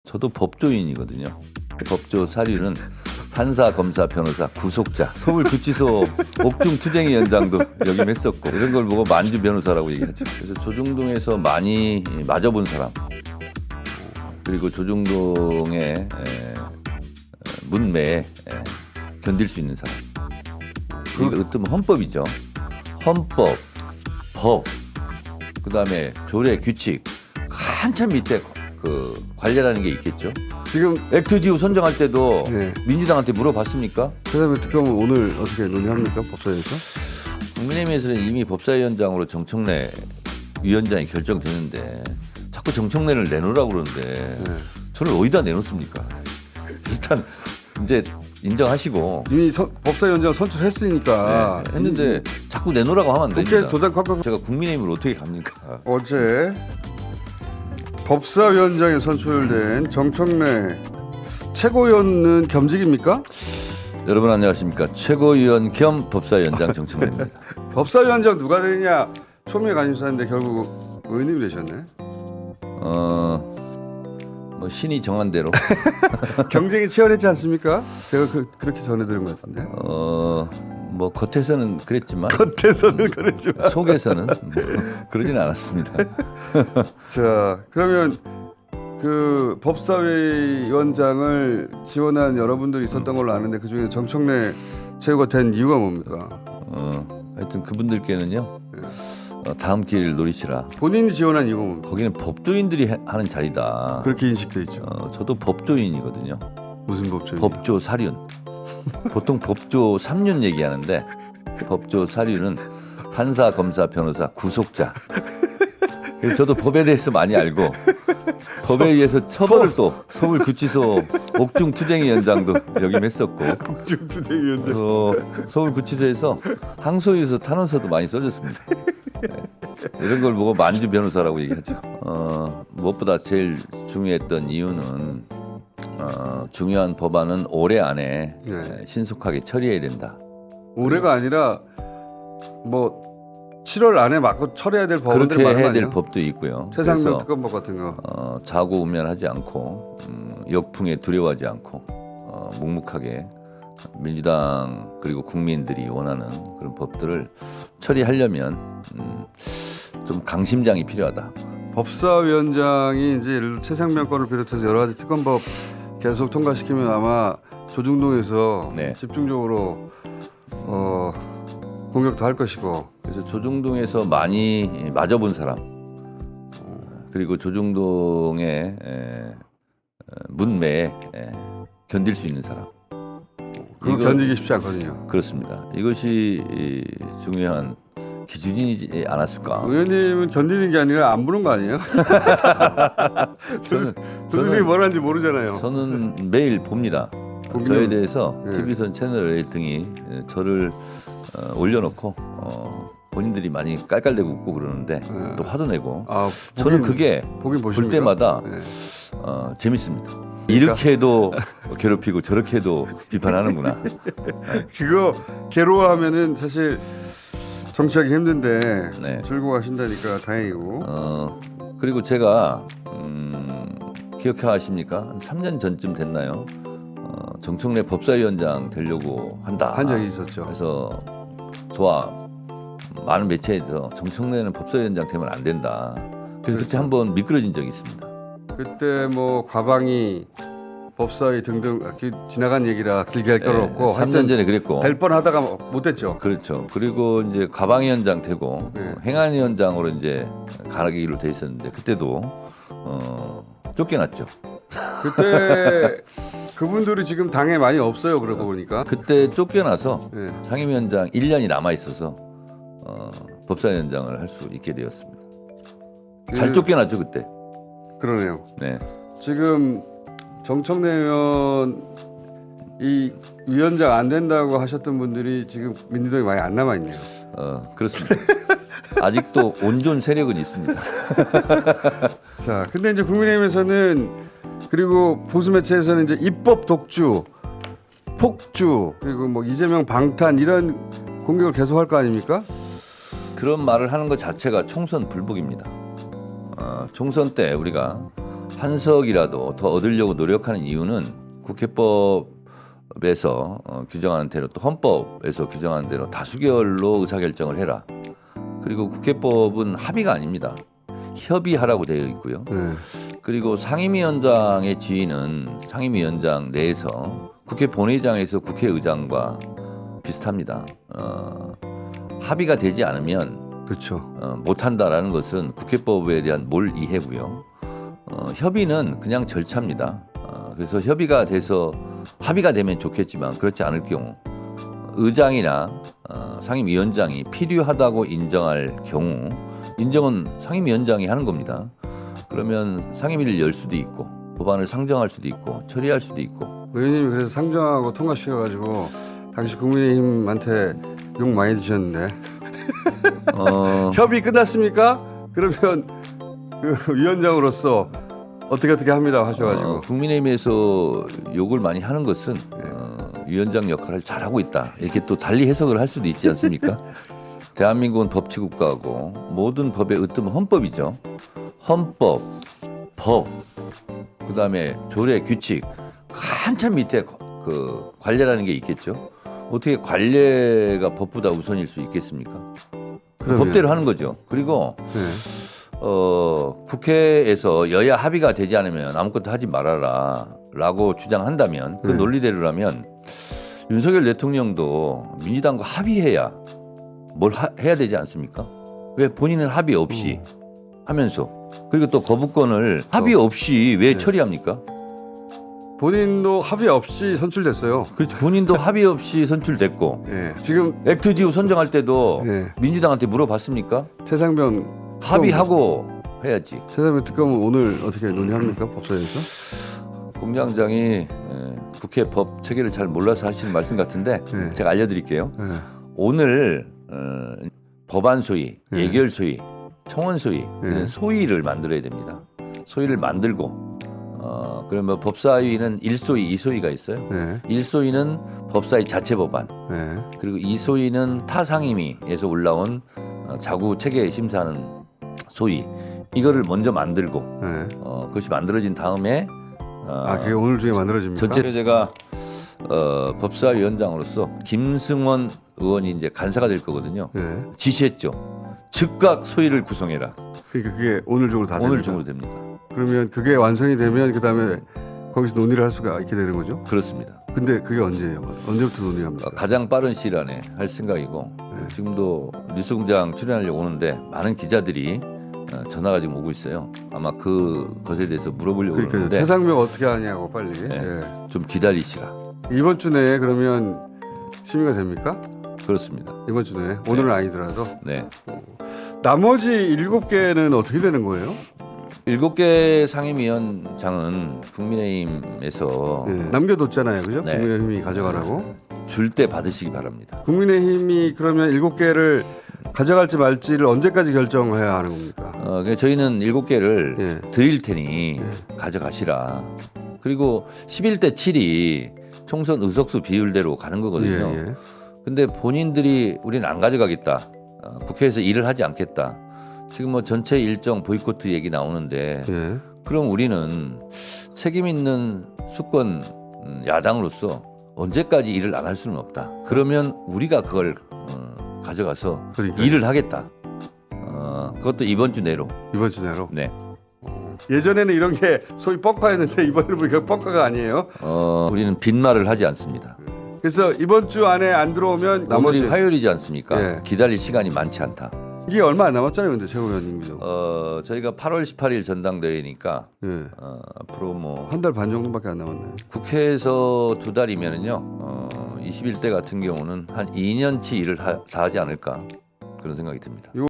저도 법조인이거든요. 법조 사료는 판사, 검사, 변호사, 구속자, 서울구치소 옥중투쟁위 연장도 역임했었고 이런 걸 보고 만주 변호사라고 얘기하죠. 그래서 조중동에서 많이 맞아본 사람, 그리고 조중동의 문매에 견딜 수 있는 사람. 이거 어떤 헌법이죠. 헌법, 법, 그다음에 조례, 규칙 한참 밑에 그 관례라는 게 있겠죠. 지금 액트지구 선정할 때도 네. 민주당한테 물어봤습니까? 그다음에 특검은 오늘 어떻게 논의합니까? 법사위에서? 국민의힘에서는 이미 법사위원장으로 정청래 위원장이 결정되는데 자꾸 정청래를 내놓으라고 그러는데 네. 저를 어디다 내놓습니까? 일단 이제 인정하시고 이미 법사위원장 선출했으니까 했는데 자꾸 내놓으라고 하면 안 국회 됩니다. 도장 콱콱. 제가 국민의힘을 어떻게 갑니까? 어제 법사위원장에 선출된 정청래 최고위원은 겸직입니까? 여러분 안녕하십니까? 최고위원 겸 법사위원장 정청래입니다. 법사위원장 누가 되느냐 초미의 관심사인데 결국 의원님이 되셨네. 뭐 신이 정한 대로 경쟁이 치열했지 않습니까? 제가 그렇게 전해드린 것 같은데. 뭐 겉에서는 그랬지만 겉에서는 그랬지만 속에서는 뭐 그러지는 않았습니다. 자, 그러면 그 법사위원장을 지원한 여러분들이 있었던 걸로 아는데 그 중에 정청래 최고가 된 이유가 뭡니까? 하여튼 그분들께는요 다음 길 노리시라. 본인이 지원한 이유가 뭡니까? 거기는 법조인들이 하는 자리다. 그렇게 인식돼 있죠. 저도 법조인이거든요. 무슨 법조인? 법조 사륜. 보통 법조 3륜 얘기하는데 법조 사륜은 판사, 검사, 변호사, 구속자. 그래서 저도 법에 대해서 많이 알고 법에 의해서 처벌을 또 서울구치소 옥중투쟁위 연장도 역임했었고 옥중투쟁위원장. 서울구치소에서 항소유서 탄원서도 많이 써줬습니다. 네. 이런 걸 보고 만주 변호사라고 얘기하죠. 무엇보다 제일 중요했던 이유는 중요한 법안은 올해 안에 네. 신속하게 처리해야 된다. 올해가 아니라 뭐 7월 안에 맞고 처리해야 될 법안들 그렇게 많은 거 해야 될 아니에요? 법도 있고요. 최상병 그래서 특검법 같은 거. 자고우면하지 않고 역풍에 두려워하지 않고 묵묵하게 민주당 그리고 국민들이 원하는 그런 법들을 처리하려면 좀 강심장이 필요하다. 법사위원장이 이제 예를 들어 최상병 건을 비롯해서 여러 가지 특검법 계속 통과시키면 아마 조중동에서 네. 집중적으로 공격도 할 것이고. 그래서 조중동에서 많이 맞아본 사람, 그리고 조중동의 문매에 견딜 수 있는 사람. 그거 견디기 쉽지 않거든요. 그렇습니다. 이것이 중요한 기준이지 않았을까? 의원님은 견디는 게 아니라 안 보는 거 아니에요? 조중동이 뭘 하는지 모르잖아요. 저는 매일 봅니다. 보면, 저에 대해서 네. TV선 채널 등이 저를 올려놓고 본인들이 많이 깔깔대고 웃고 그러는데 네. 또 화도 내고 아, 저는 그게 보긴 볼 보십니까? 때마다 네. 재밌습니다. 이렇게 해도 괴롭히고 저렇게 해도 비판하는구나. 그거 괴로워하면은 사실 정치하기 힘든데 네. 즐거워하신다니까 다행이고. 그리고 제가 기억하십니까? 한 3년 전쯤 됐나요? 정청래 법사위원장 되려고 한다. 한 적이 있었죠. 그래서 많은 매체에서 정청래는 법사위원장 되면 안 된다. 그래서 그때 한번 미끄러진 적이 있습니다. 그때 뭐 과방위 법사위 등등 지나간 얘기라 길게 할 건 없고 3년 전에 그랬고. 될 뻔하다가 못했죠. 그렇죠. 그리고 이제 가방위원장 되고 네. 행안위원장으로 이제 가기로 돼 있었는데 그때도 쫓겨났죠. 그때 그분들이 지금 당에 많이 없어요. 그러고 보니까. 그때 쫓겨나서 네. 상임위원장 1년이 남아 있어서 법사위원장을 할 수 있게 되었습니다. 잘 쫓겨났죠 그때. 그러네요. 네. 지금 정청래 의원 이 위원장 안 된다고 하셨던 분들이 지금 민주당에 많이 안 남아 있네요. 그렇습니다. 아직도 온존 세력은 있습니다. 자, 근데 이제 국민의힘에서는 그리고 보수 매체에서는 이제 입법 독주, 폭주 그리고 뭐 이재명 방탄 이런 공격을 계속할 거 아닙니까? 그런 말을 하는 것 자체가 총선 불복입니다. 총선 때 우리가 한석이라도 더 얻으려고 노력하는 이유는 국회법에서 규정하는 대로 또 헌법에서 규정하는 대로 다수결로 의사결정을 해라. 그리고 국회법은 합의가 아닙니다. 협의하라고 되어 있고요. 그리고 상임위원장의 지위는 상임위원장 내에서 국회 본회의장에서 국회의장과 비슷합니다. 합의가 되지 않으면 그렇죠. 못한다라는 것은 국회법에 대한 몰이해고요. 협의는 그냥 절차입니다. 그래서 협의가 돼서 합의가 되면 좋겠지만 그렇지 않을 경우 의장이나 상임위원장이 필요하다고 인정할 경우 인정은 상임위원장이 하는 겁니다. 그러면 상임위를 열 수도 있고 법안을 상정할 수도 있고 처리할 수도 있고. 의원님이 그래서 상정하고 통과시켜가지고 당시 국민의힘한테 욕 많이 드셨는데 협의 끝났습니까? 그러면 그 위원장으로서 어떻게 합니다 하셔가지고 국민의힘에서 욕을 많이 하는 것은 위원장 역할을 잘하고 있다 이렇게 또 달리 해석을 할 수도 있지 않습니까? 대한민국은 법치국가고 모든 법의 으뜸은 헌법이죠. 헌법, 법, 그다음에 조례, 규칙 한참 밑에 그 관례라는 게 있겠죠. 어떻게 관례가 법보다 우선일 수 있겠습니까? 그러면. 법대로 하는 거죠. 그리고 국회에서 여야 합의가 되지 않으면 아무것도 하지 말아라라고 주장한다면 그 논리대로라면 윤석열 대통령도 민주당과 합의해야 뭘 해야 되지 않습니까? 왜 본인은 합의 없이 하면서 그리고 또 거부권을 합의 없이 왜 처리합니까? 본인도 합의 없이 선출됐어요. 그렇죠. 본인도 합의 없이 선출됐고 지금 액트지구 선정할 때도 예. 민주당한테 물어봤습니까? 최상병 합의하고 해야지. 최상병 특검은 오늘 어떻게 논의합니까 법사위에서? 공장장이 국회 법 체계를 잘 몰라서 하시는 말씀 같은데 제가 알려드릴게요. 오늘 법안 소위, 예결 소위, 청원 소위 이런 소위를 만들어야 됩니다. 소위를 만들고 그러면 법사위는 1소위, 2소위가 있어요. 1소위는 법사위 자체 법안 그리고 2소위는 타상임위에서 올라온 자구 체계 심사하는 소위 이거를 먼저 만들고 그것이 만들어진 다음에 그게 오늘 중에 만들어집니까? 전체 제가 법사위원장으로서 김승원 의원이 이제 간사가 될 거거든요. 지시했죠. 즉각 소위를 구성해라. 그러니까 그게 오늘 중으로 다 오늘 됩니까? 중으로 됩니다. 그러면 그게 완성이 되면 그 다음에 거기서 논의를 할 수가 있게 되는 거죠? 그렇습니다. 근데 그게 언제예요? 언제부터 논의합니까? 가장 빠른 시일 안에 할 생각이고 지금도 뉴스공장 출연하려고 오는데 많은 기자들이 전화가 지금 오고 있어요. 아마 그것에 대해서 물어보려고 그러니까 그러는데 최상병 어떻게 하냐고 빨리. 좀 기다리시라. 이번 주 내에 그러면 심의가 됩니까? 그렇습니다. 이번 주 내에 오늘은 아니더라도 네. 나머지 7개는 어떻게 되는 거예요? 7개 상임위원장은 국민의힘에서 남겨뒀잖아요, 그죠? 네. 국민의힘이 가져가라고. 줄 때 받으시기 바랍니다. 국민의힘이 그러면 7개를 가져갈지 말지를 언제까지 결정해야 하는 겁니까? 그러니까 저희는 7개를 드릴 테니 가져가시라. 그리고 11대 7이 총선 의석수 비율대로 가는 거거든요. 근데 본인들이 우리는 안 가져가겠다. 국회에서 일을 하지 않겠다. 지금 뭐 전체 일정 보이콧 얘기 나오는데 그럼 우리는 책임 있는 수권 야당으로서 언제까지 일을 안 할 수는 없다. 그러면 우리가 그걸 가져가서 그러니까요. 일을 하겠다. 그것도 이번 주 내로. 이번 주 내로. 네. 예전에는 이런 게 소위 뻑카였는데 이번에 보니까 뻑카가 아니에요. 우리는 빈말을 하지 않습니다. 그래서 이번 주 안에 안 들어오면 나머지 오늘이 화요일이지 않습니까? 기다릴 시간이 많지 않다. 이게 얼마 안 남았잖아요, 근데 최고 위원님도. 저희가 8월 18일 전당대회니까 앞으로 뭐 한 달 반 정도밖에 안 남았네. 국회에서 2달이면은요 21대 같은 경우는 한 2년치 일을 다 하지 않을까 그런 생각이 듭니다.